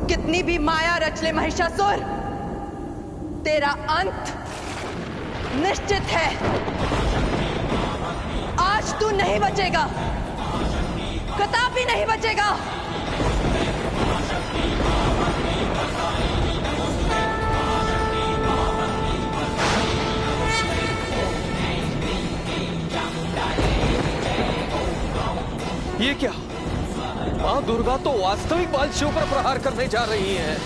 कितनी भी माया रच ले महिषासुर, तेरा अंत निश्चित है। आज तू नहीं बचेगा, कदापि नहीं बचेगा। ये क्या? मां दुर्गा तो वास्तविक बालशिव पर प्रहार करने जा रही हैं।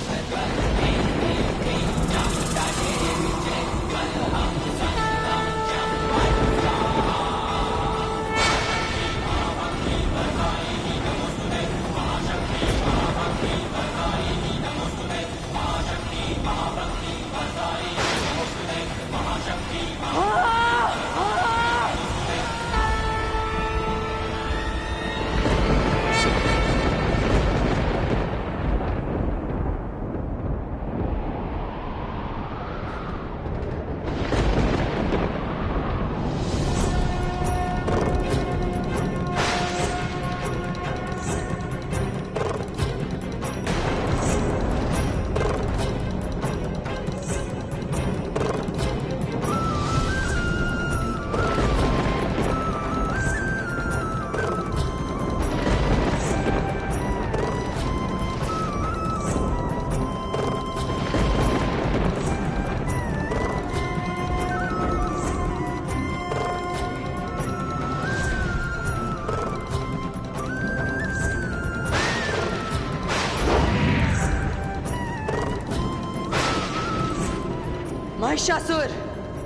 महिषासुर,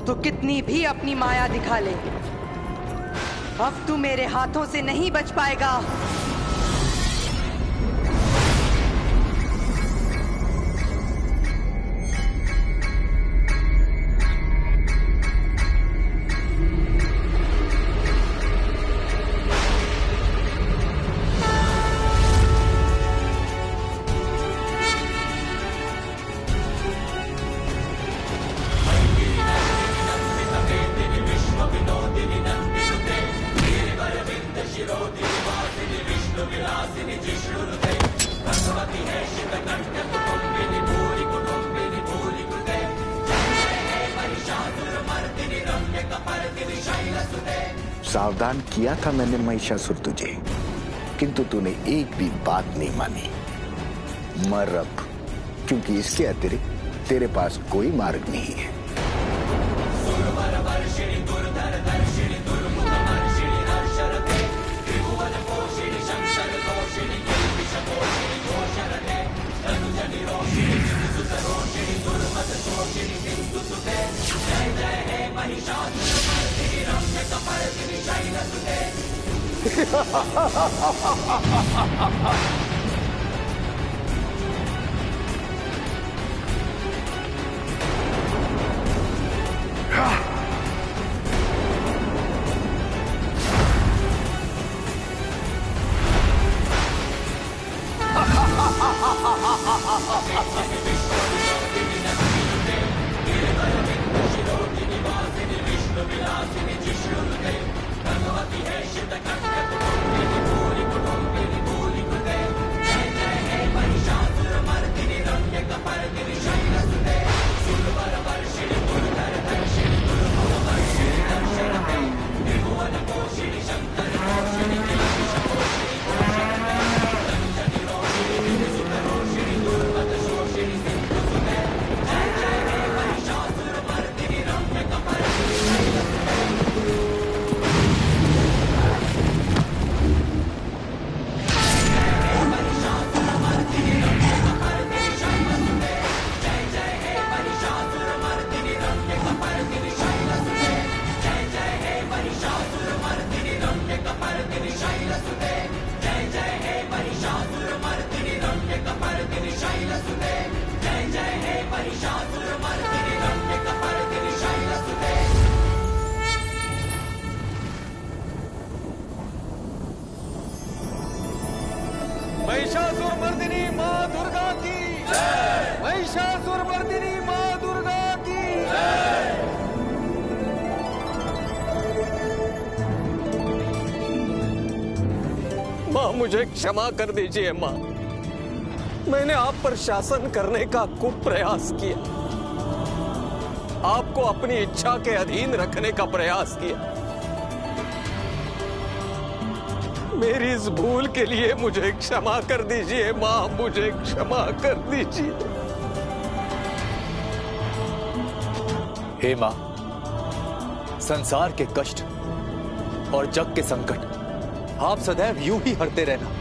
तू कितनी भी अपनी माया दिखा ले, अब तू मेरे हाथों से नहीं बच पाएगा। सावधान किया था मैंने महिषासुर तुझे, किंतु तूने एक भी बात नहीं मानी। मर अब, क्योंकि इसके अतिरिक्त तेरे पास कोई मार्ग नहीं है। महिषासुरमर्दिनी मां दुर्गा की जय। महिषासुरमर्दिनी मां दुर्गा की जय। मां मुझे क्षमा कर दीजिए मां, मैंने आप पर शासन करने का खूब प्रयास किया, आपको अपनी इच्छा के अधीन रखने का प्रयास किया। मेरी इस भूल के लिए मुझे क्षमा कर दीजिए मां, मुझे क्षमा कर दीजिए। हे मां, संसार के कष्ट और जग के संकट आप सदैव यूं ही हरते रहना।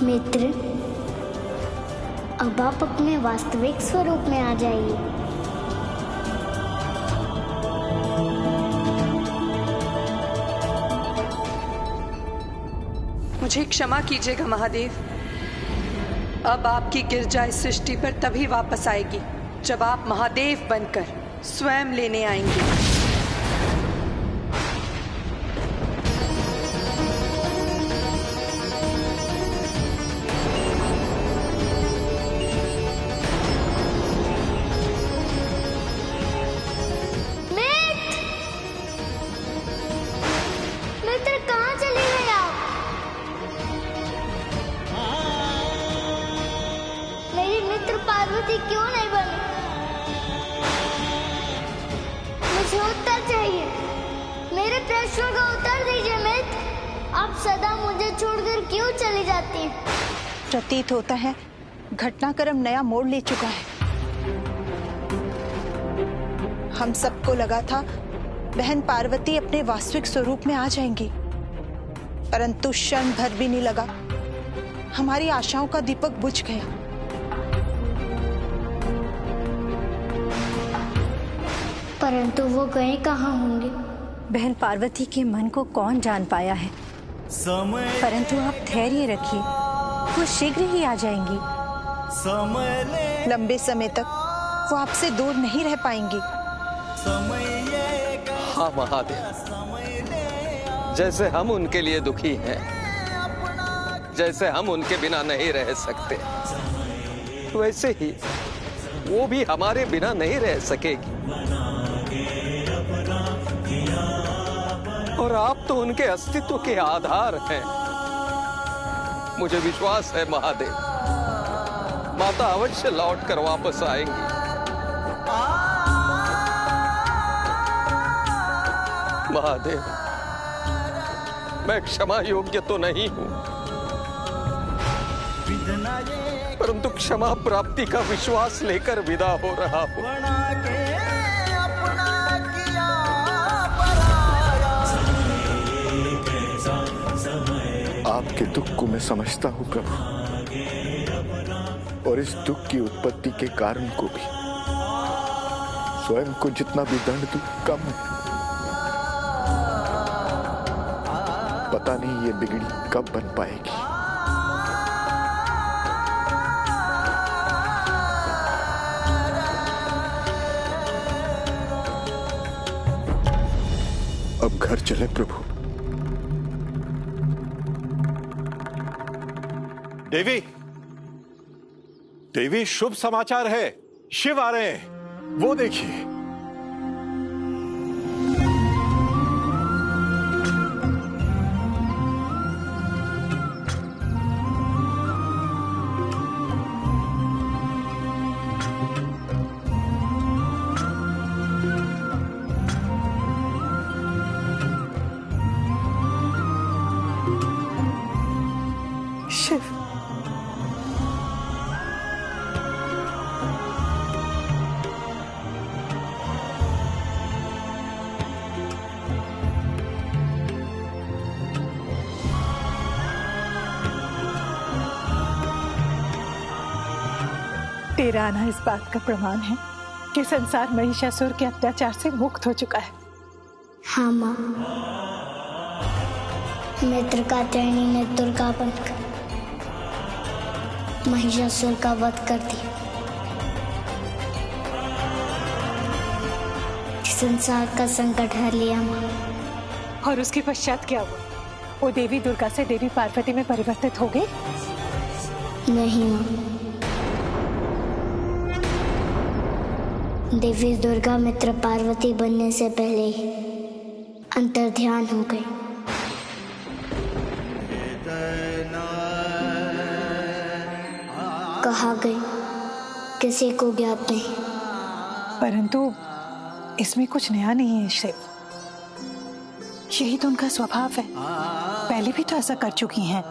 मित्र, अब आप अपने वास्तविक स्वरूप में आ जाइए। मुझे क्षमा कीजिएगा महादेव। अब आपकी गिरजा इस सृष्टि पर तभी वापस आएगी जब आप महादेव बनकर स्वयं लेने आएंगे। मित्र, कहाँ चले गए आप? मेरी मित्र पार्वती क्यों नहीं बनी? मुझे उत्तर चाहिए। मेरे प्रश्नों का उत्तर दीजिए मित्र। आप सदा मुझे छोड़कर क्यों चली जाती हैं? प्रतीत होता है घटनाक्रम नया मोड़ ले चुका है। हम सबको लगा था बहन पार्वती अपने वास्तविक स्वरूप में आ जाएंगी, परंतु क्षण भर भी नहीं लगा, हमारी आशाओं का दीपक बुझ गया। परंतु वो गए कहाँ होंगे? बहन पार्वती के मन को कौन जान पाया है, परंतु आप धैर्य रखिए, वो शीघ्र ही आ जाएंगी। लंबे समय तक वो आपसे दूर नहीं रह पाएंगी। हाँ महादेव, जैसे हम उनके लिए दुखी हैं, जैसे हम उनके बिना नहीं रह सकते, वैसे ही वो भी हमारे बिना नहीं रह सकेगी। और आप तो उनके अस्तित्व के आधार हैं। मुझे विश्वास है महादेव, माता अवश्य लौट कर वापस आएंगी। महादेव, मैं क्षमा योग्य तो नहीं हूं, परंतु क्षमा प्राप्ति का विश्वास लेकर विदा हो रहा हूं। आपके दुख को मैं समझता हूं प्रभु, और इस दुख की उत्पत्ति के कारण को भी। स्वयं को जितना भी दंड दूं कम है। पता नहीं ये बिगड़ी कब बन पाएगी। अब घर चले प्रभु। देवी, देवी, शुभ समाचार है। शिव आ रहे हैं, वो देखिए। शिव, तेरा आना इस बात का प्रमाण है कि संसार महिषासुर के अत्याचार से मुक्त हो चुका है। हाँ माँ, मित्र कात्यायनी ने दुर्गा बनकर महिषासुर का वध कर दिया। संसार का संकट हर लिया माँ। और उसके पश्चात क्या हुआ? वो देवी दुर्गा से देवी पार्वती में परिवर्तित हो गई? नहीं माँ, देवी दुर्गा मित्र पार्वती बनने से पहले ही अंतर्ध्यान हो गई। कहाँ गए किसी को ज्ञात नहीं। परंतु इसमें कुछ नया नहीं है शिव, यही तो उनका स्वभाव है, पहले भी तो ऐसा कर चुकी हैं।